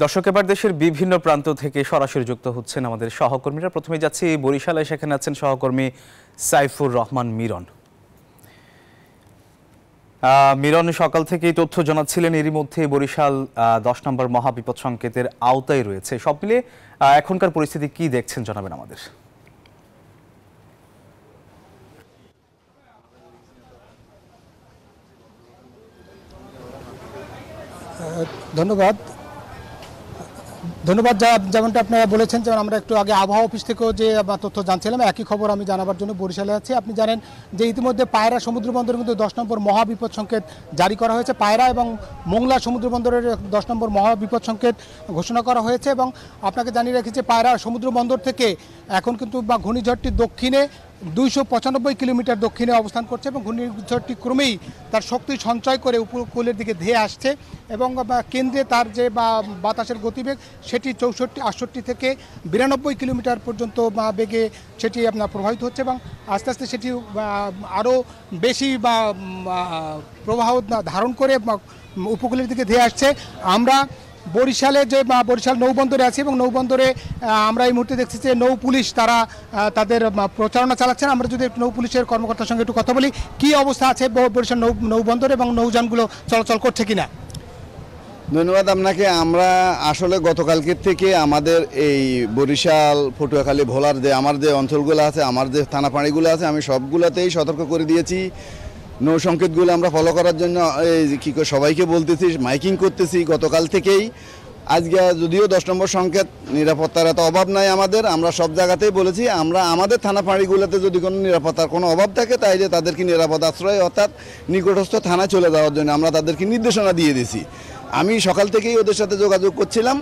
দর্শক, এবার দেশের বিভিন্ন প্রান্ত থেকে সরাসরি যুক্ত হচ্ছেন আমাদের সহকর্মীরা। প্রথমে যাচ্ছি বরিশালে, সেখানে আছেন সহকর্মী সাইফুর রহমান মিরন। মিরন সকাল থেকেই তথ্য জানাচ্ছিলেন, এরই মধ্যে বরিশাল 10 নম্বর মহাবিপদ সংকেতের আওতায় রয়েছে। সব মিলিয়ে এখনকার পরিস্থিতি কি দেখছেন জানাবেন আমাদের। ধন্যবাদ। যেমনটা আপনারা বলেছেন, যেমন আমরা একটু আগে আবহাওয়া অফিস থেকেও যে তথ্য জানছিলাম, একই খবর আমি জানাবার জন্য বরিশালে আছি। আপনি জানেন যে ইতিমধ্যে পায়রা সমুদ্র বন্দরের মধ্যে 10 নম্বর মহাবিপদ সংকেত জারি করা হয়েছে। পায়রা এবং মোংলা সমুদ্র বন্দরের 10 নম্বর মহাবিপদ সংকেত ঘোষণা করা হয়েছে। এবং আপনাকে জানিয়ে রাখি যে পায়রা সমুদ্র বন্দর থেকে এখন কিন্তু ঘূর্ণিঝড়টি দক্ষিণে 295 কিলোমিটার দক্ষিণে অবস্থান করছে এবং ঘূর্ণিঝড়টি ক্রমেই তার শক্তি সঞ্চয় করে উপকূলের দিকে ধেয়ে আসছে এবং কেন্দ্রে তার যে বাতাসের গতিবেগ সেটি 64-68 থেকে 92 কিলোমিটার পর্যন্ত বেগে সেটি আপনার প্রবাহিত হচ্ছে এবং আস্তে আস্তে সেটি আরও বেশি প্রবাহ ধারণ করে উপকূলের দিকে ধেয়ে আসছে। আমরা বরিশালে যে বরিশাল নৌবন্দরে আছি এবং নৌবন্দরে আমরা এই মুহূর্তে দেখছি যে নৌ পুলিশ তারা তাদের প্রচারণা চালাচ্ছেন। আমরা যদি নৌ পুলিশের কর্মকর্তার সঙ্গে একটু কথা বলি, কি অবস্থা আছে বরিশাল নৌবন্দরে এবং নৌযানগুলো চলাচল করছে কিনা। ধন্যবাদ আপনাকে। আমরা আসলে গতকালকের থেকে আমাদের এই বরিশাল, পটুয়াখালী, ভোলার যে আমার যে অঞ্চলগুলো আছে, আমার যে থানাপাড়িগুলো আছে, আমি সবগুলোতেই সতর্ক করে দিয়েছি। নৌ সংকেতগুলো আমরা ফলো করার জন্য সবাইকে বলতেছি, মাইকিং করতেছি গতকাল থেকেই। আজকে যদিও 10 নম্বর সংকেত, নিরাপত্তার এত অভাব নাই আমাদের, আমরা সব জায়গাতেই বলেছি আমরা আমাদের থানাপাড়িগুলোতে যদি কোনো নিরাপত্তার কোনো অভাব থাকে তাইলে তাদেরকে নিরাপদ আশ্রয় অর্থাৎ নিকটস্থ থানায় চলে যাওয়ার জন্য আমরা তাদেরকে নির্দেশনা দিয়ে দিয়েছি। আমি সকাল থেকেই ওদের সাথে যোগাযোগ করছিলাম।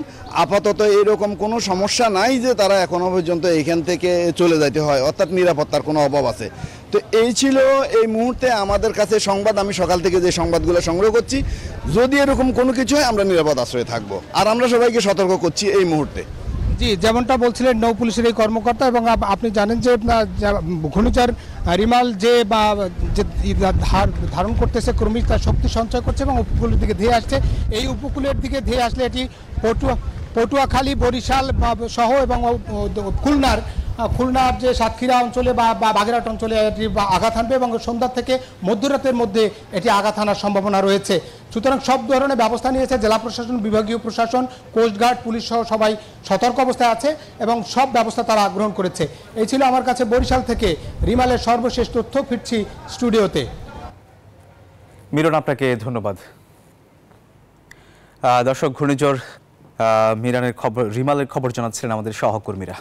আপাতত এরকম কোনো সমস্যা নাই যে তারা এখনও পর্যন্ত এইখান থেকে চলে যাইতে হয়, অর্থাৎ নিরাপত্তার কোনো অভাব আছে। তো এই ছিল এই মুহূর্তে আমাদের কাছে সংবাদ। আমি সকাল থেকে যে সংবাদগুলো সংগ্রহ করছি, যদি এরকম কোনো কিছু হয় আমরা নিরাপদ আশ্রয়ে থাকবো, আর আমরা সবাইকে সতর্ক করছি এই মুহূর্তে। জি, যেমনটা বলছিলেন নৌ পুলিশের এই কর্মকর্তা, এবং আপনি জানেন যে ঘূর্ণিঝড় রিমাল যে ধারণ করতেছে, ক্রমিক তার শক্তি সঞ্চয় করছে এবং উপকূলের দিকে ধেয়ে আসছে। এই উপকূলের দিকে ধেয়ে আসলে এটি পটুয়াখালী, বরিশাল সহ এবং খুলনার যে সাতক্ষীরা অঞ্চলে বা বাগেরহাট অঞ্চলে এটি আঘাত হানবে এবং সন্ধ্যার থেকে মধ্যরাতের মধ্যে এটি আঘাত হানার সম্ভাবনা রয়েছে। সুতরাং সব ধরনের ব্যবস্থা নিয়েছে জেলা প্রশাসন, বিভাগীয় প্রশাসন, কোস্টগার্ড, পুলিশ সহ সবাই সতর্ক অবস্থায় আছে এবং সব ব্যবস্থা তারা গ্রহণ করেছে। এই ছিল আমার কাছে বরিশাল থেকে রিমালের সর্বশেষ তথ্য। ফিরছি স্টুডিওতে। মিরন, আপনাকে ধন্যবাদ। দর্শক, ঘূর্ণিঝড় রিমালের খবর জানাচ্ছিলেন আমাদের সহকর্মীরা।